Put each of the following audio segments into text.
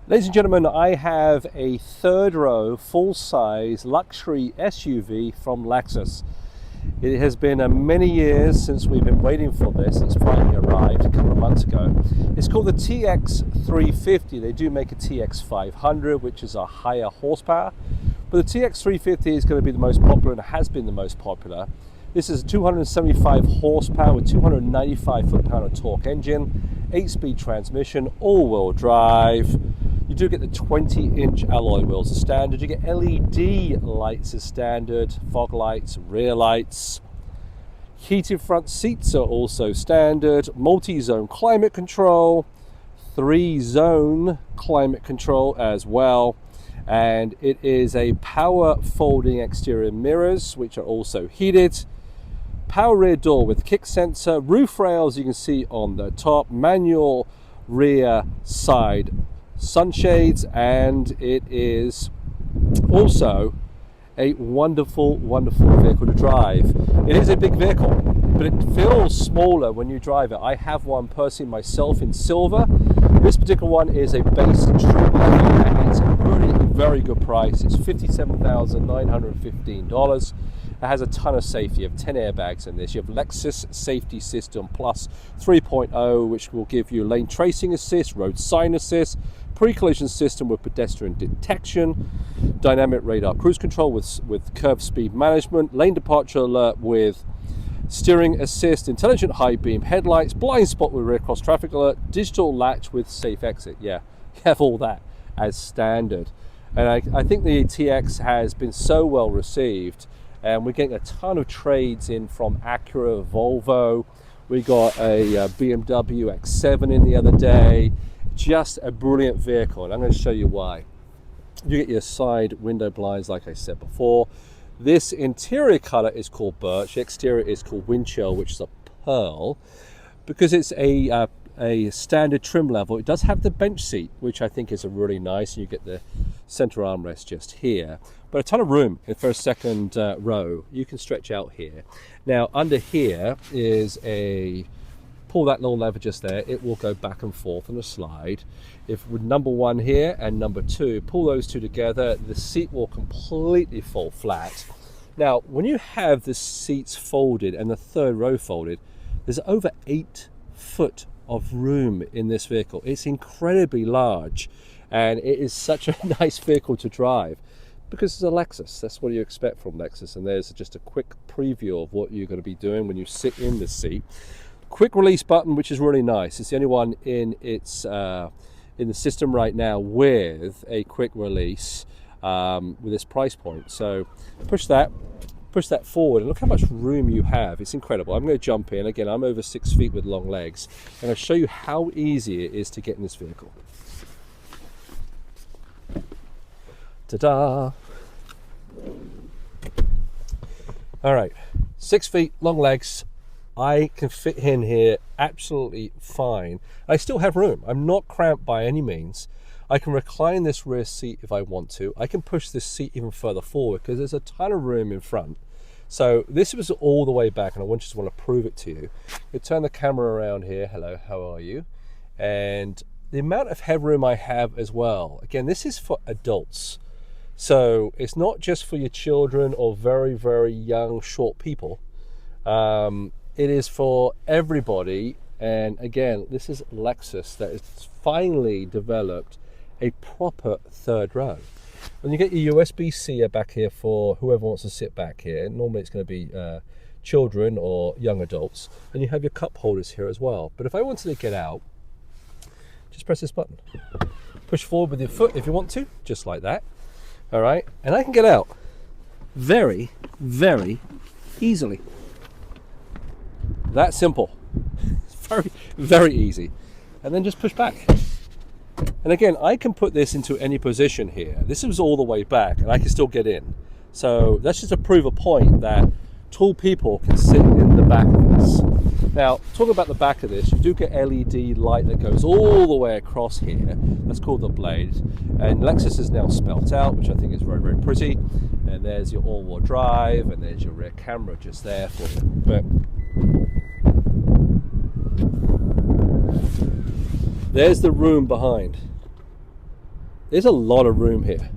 Ladies and gentlemen, I have a third row full-size luxury SUV from Lexus. It has been many years since we've been waiting for this. It's finally arrived a couple of months ago. It's called the TX350. They do make a TX500, which is a higher horsepower, but the TX350 is going to be the most popular and has been the most popular. This is a 275 horsepower with 295 foot-pound of torque engine, 8-speed transmission, all-wheel drive. You do get the 20-inch alloy wheels as standard. You get LED lights as standard, fog lights, rear lights. Heated front seats are also standard. Multi-zone climate control, 3-zone climate control as well. And it is a power folding exterior mirrors, which are also heated. Power rear door with kick sensor. Roof rails you can see on the top. Manual rear side sunshades, and it is also a wonderful vehicle to drive. It is a big vehicle, but it feels smaller when you drive it. I have one personally myself in silver. This particular one is a base trim level, and it's a really very good price. It's $57,915. It has a ton of safety. You have 10 airbags in this. You have Lexus Safety System Plus 3.0, which will give you lane tracing assist, road sign assist, pre-collision system with pedestrian detection, dynamic radar cruise control with curve speed management, lane departure alert with steering assist, intelligent high beam headlights, blind spot with rear cross traffic alert, digital latch with safe exit. Yeah, you have all that as standard. And I think the TX has been so well received, and we're getting a ton of trades in from Acura, Volvo. We got a BMW X7 in the other day. Just a brilliant vehicle, and I'm going to show you why. You get your side window blinds, like I said before. This interior color is called birch. The exterior is called windchill, which is a pearl, because it's a standard trim level. It does have the bench seat, which I think is a really nice, and you get the center armrest just here, but a ton of room in first, second row. You can stretch out here. Now under here is a pull that little lever just there, it will go back and forth on a slide. If with number one here and number two, pull those two together, the seat will completely fall flat. Now, when you have the seats folded and the third row folded, there's over 8 foot of room in this vehicle. It's incredibly large, and it is such a nice vehicle to drive because it's a Lexus. That's what you expect from Lexus, and there's just a quick preview of what you're going to be doing when you sit in this seat. Quick release button, which is really nice. It's the only one in its in the system right now with a quick release with this price point. So push that forward, and look how much room you have. It's incredible. I'm going to jump in again. I'm over 6 feet with long legs, and I'll show you how easy it is to get in this vehicle. Ta-da! All right, 6 feet, long legs. I can fit in here absolutely fine. I still have room. I'm not cramped by any means. I can recline this rear seat if I want to. I can push this seat even further forward because there's a ton of room in front. So this was all the way back, and I just want to prove it to you. You turn the camera around here. Hello, how are you? And the amount of headroom I have as well. Again, this is for adults. So it's not just for your children or very, very young, short people. It is for everybody, and again, this is Lexus that has finally developed a proper third row. And you get your USB-C back here for whoever wants to sit back here. Normally it's going to be children or young adults, and you have your cup holders here as well. But if I wanted to get out, just press this button. Push forward with your foot if you want to, just like that. All right, and I can get out very, very easily. That simple. Very, very easy. And then just push back. And again, I can put this into any position here. This is all the way back, and I can still get in. So that's just to prove a point that tall people can sit in the back of this. Now, talking about the back of this, you do get LED light that goes all the way across here. That's called the blade. And Lexus is now spelt out, which I think is very, very pretty. And there's your all-wheel drive, and there's your rear camera just there for you. But there's the room behind. There's a lot of room here.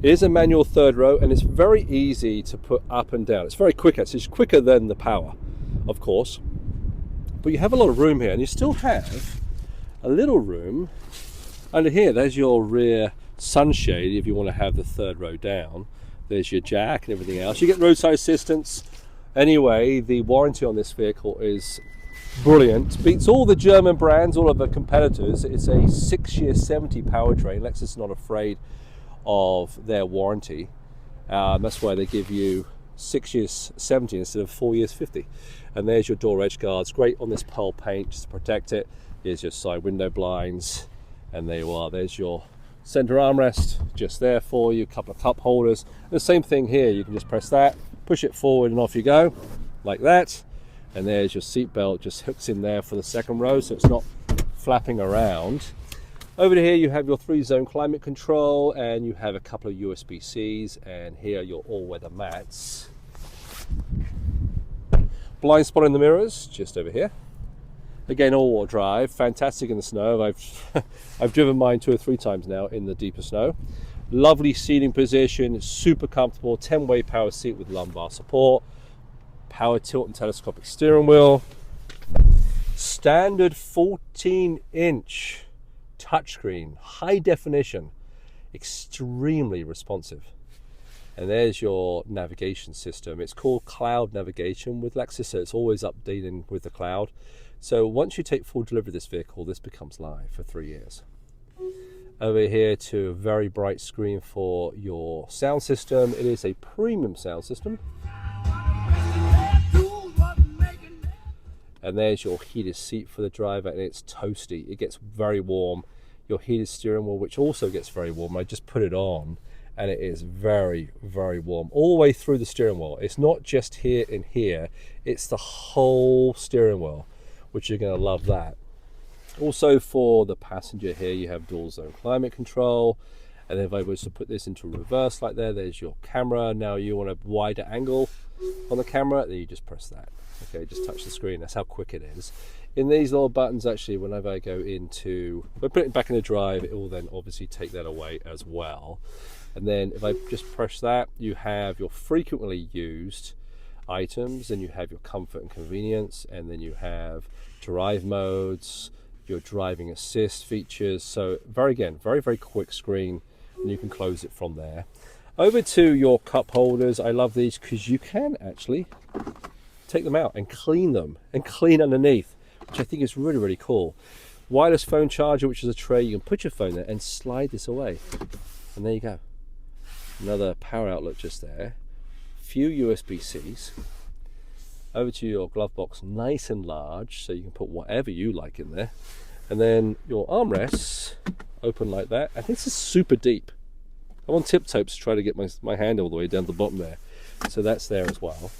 It is a manual third row, and it's very easy to put up and down. It's very quick, actually. It's quicker than the power, of course. But you have a lot of room here, and you still have a little room under here. There's your rear sunshade if you want to have the third row down. There's your jack and everything else. You get roadside assistance. Anyway, the warranty on this vehicle is brilliant. Beats all the German brands, all of the competitors. It's a 6-year 70 powertrain. Lexus is not afraid of their warranty. That's why they give you 6 years 70 instead of 4 years 50. And there's your door edge guards. Great on this pearl paint just to protect it. Here's your side window blinds. And there you are. There's your center armrest just there for you. A couple of cup holders. And the same thing here. You can just press that, push it forward, and off you go, like that. And there's your seat belt. Just hooks in there for the second row, so it's not flapping around. Over here you have your 3-zone climate control, and you have a couple of USB-Cs, and here are your all-weather mats. Blind spot in the mirrors, just over here. Again, all-wheel drive, fantastic in the snow. I've driven mine 2 or 3 times now in the deeper snow. Lovely seating position, super comfortable, 10-way power seat with lumbar support, power tilt and telescopic steering wheel, standard 14-inch touchscreen, high definition, extremely responsive. And there's your navigation system. It's called cloud navigation with Lexus, so it's always updating with the cloud. So once you take full delivery of this vehicle, this becomes live for 3 years. Over here to a very bright screen for your sound system. It is a premium sound system. And there's your heated seat for the driver, and it's toasty. It gets very warm. Your heated steering wheel, which also gets very warm. I just put it on, and it is very, very warm all the way through the steering wheel. It's not just here and here. It's the whole steering wheel, which you're going to love that. Also for the passenger here, you have dual zone climate control. And then if I was to put this into reverse like there's your camera. Now you want a wider angle on the camera, then you just press that. Okay, just touch the screen. That's how quick it is. In these little buttons, actually, whenever I go into, if I put it back in the drive, it will then obviously take that away as well. And then if I just press that, you have your frequently used items, and you have your comfort and convenience, and then you have drive modes, your driving assist features. So very quick screen, and you can close it from there. Over to your cup holders. I love these because you can actually take them out and clean them and clean underneath, which I think is really, really cool. Wireless phone charger, which is a tray. You can put your phone there and slide this away, and there you go. Another power outlet just there. Few USB-Cs. Over to your glove box, nice and large, so you can put whatever you like in there. And then your armrests open like that. And this is super deep. I'm on tiptoe to try to get my hand all the way down to the bottom there. So that's there as well.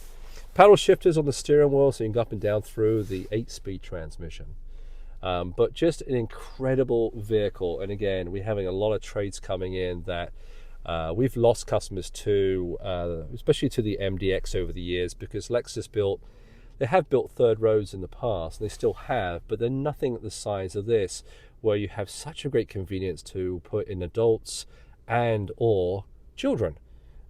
Paddle shifters on the steering wheel, so you can go up and down through the 8-speed transmission. But just an incredible vehicle. And again, we're having a lot of trades coming in that we've lost customers to, especially to the MDX over the years, because Lexus they have built third rows in the past, and they still have, but they're nothing the size of this, where you have such a great convenience to put in adults and or children.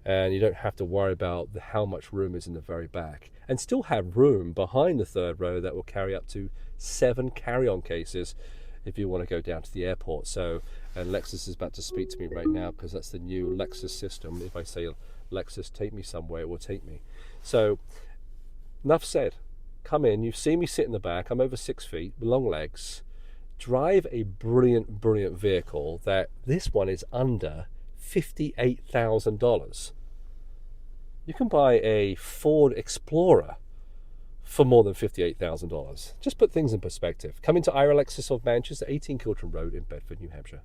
And you don't have to worry about how much room is in the very back, and still have room behind the third row that will carry up to 7 carry-on cases if you want to go down to the airport. So, and Lexus is about to speak to me right now, because that's the new Lexus system. If I say, Lexus, take me somewhere, it will take me. So, enough said. Come in. You've seen me sit in the back. I'm over 6 feet, long legs. Drive a brilliant, brilliant vehicle that this one is under $58,000. You can buy a Ford Explorer for more than $58,000. Just put things in perspective. Come into Ira Lexus of Manchester, 18 KILTON Road in Bedford, New Hampshire.